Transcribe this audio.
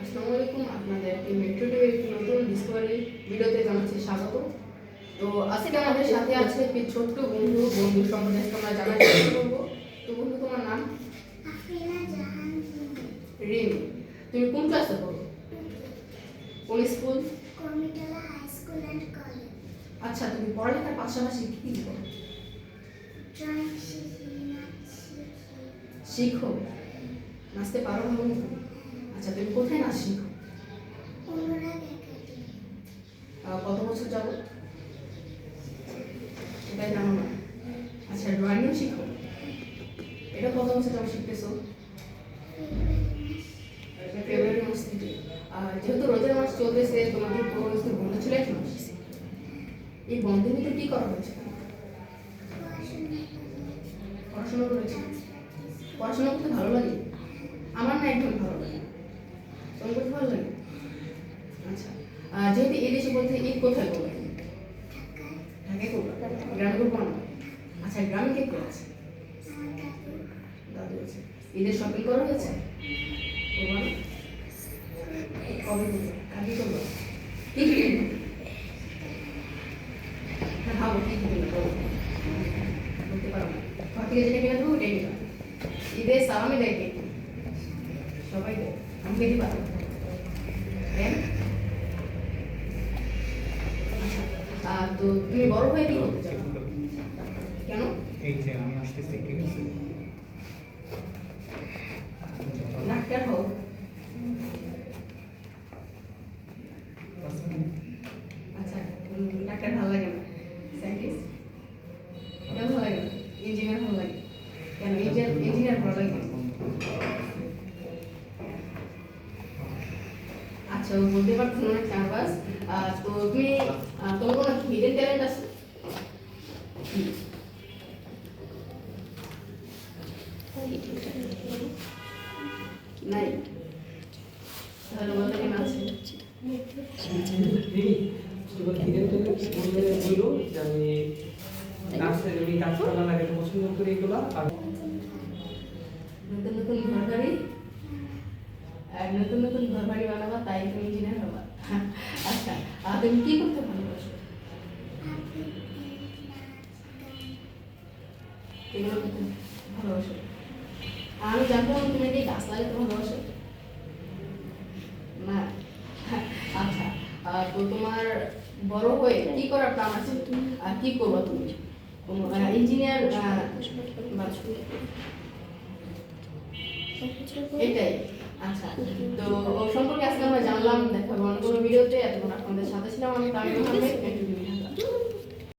আসসালামু আলাইকুম, আপনাদেরকে মেট্রো টিভির একটি নতুন ডিসকভারি ভিডিওতে জানাচ্ছি স্বাগত। তো আজকে আমাদের সাথে আছে একটি ছোট্ট বন্ধু সম্পর্কে আজকে আমরা জানার চেষ্টা করবো। তো বন্ধু, তোমার নাম? রিমি। তুমি কোন ক্লাসে পড়ো? কোন স্কুল? আচ্ছা, তুমি পড়ালেখার পাশাপাশি কি করো? শিখো? নাচতে পারো ভালো মতো? আচ্ছা, তুমি কোথায় নাচ শিখো? কত বছর যাবো এটাই জানো না? আচ্ছা, ড্রয়িংও শিখো? এটা কত বছর যাবো শিখতেছো? ফেব্রুয়ারি মাস থেকে। যেহেতু রোজার মাস চলতেছে, তোমাদের পরবর্তী বন্ধ ছিল এক মাস, এই বন্ধের ভিতরে কি করা হয়েছে? পড়াশোনা করেছি। পড়াশোনা করতে ভালো লাগে? আমার না একদম ভালো লাগে। তোমার করতে ভালো লাগে? আচ্ছা, যেহেতু এই দেশে বলতে ঈদ কোথায় করবে? ঢাকায় করবে? গ্রামে করবো না? আচ্ছা, গ্রামে কে কে আছে? দাদু আছে। ঈদের শপিং করা হয়েছে? করবো না? কবে করবে? কালকে করবো? কি কিনবো? হ্যাঁ, ভাবো কি কিনবে? বলতে পারো না? ঘর থেকে যেটা কিনে দেবো ওটাই নিবা। ঈদের সালামি দেয় কে? সবাই দেয়। আমাকে দিবা? তো তুমি বড় হয়ে কি করতে চাও? কেন? এই যে আমি আসতেছি, ঠিক আছে? ডাক্তার হও? আচ্ছা, ডাক্তার ভালো লাগে না? সায়েন্টিস্ট? কেন ভালো লাগে না? ইঞ্জিনিয়ার ভালো লাগে? কেন ইঞ্জিনিয়ার ভালো লাগে না? আচ্ছা, ও বলতে পারছো অনেক নার্ভাস। তো তুমি তোমার কোনো হিডেন ট্যালেন্ট আছে? নাই? তাহলে বলতে কেন আছে? নতুন নতুন ঘর বাড়ি আর নতুন নতুন ঘর বাড়ি বানাবা, তাই তুমি ইঞ্জিনিয়ার হবা। আচ্ছা, তুমি কি করতে ভালোবাসো? এগুলো করতে ভালোবাসো? আমি জানতাম তুমি কি গাছ লাগাতে ভালোবাসো না? আচ্ছা, তো তোমার বড় হয়ে কি করার প্ল্যান আছে? আর কি করবা তুমি? ইঞ্জিনিয়ার? এটাই। আচ্ছা, তো ও সম্পর্কে আজকে আমরা জানলাম। দেখা হবে অন্য কোনো ভিডিওতে। এতক্ষণ আপনাদের সাথে ছিলাম আমি, তামিম আহমেদ।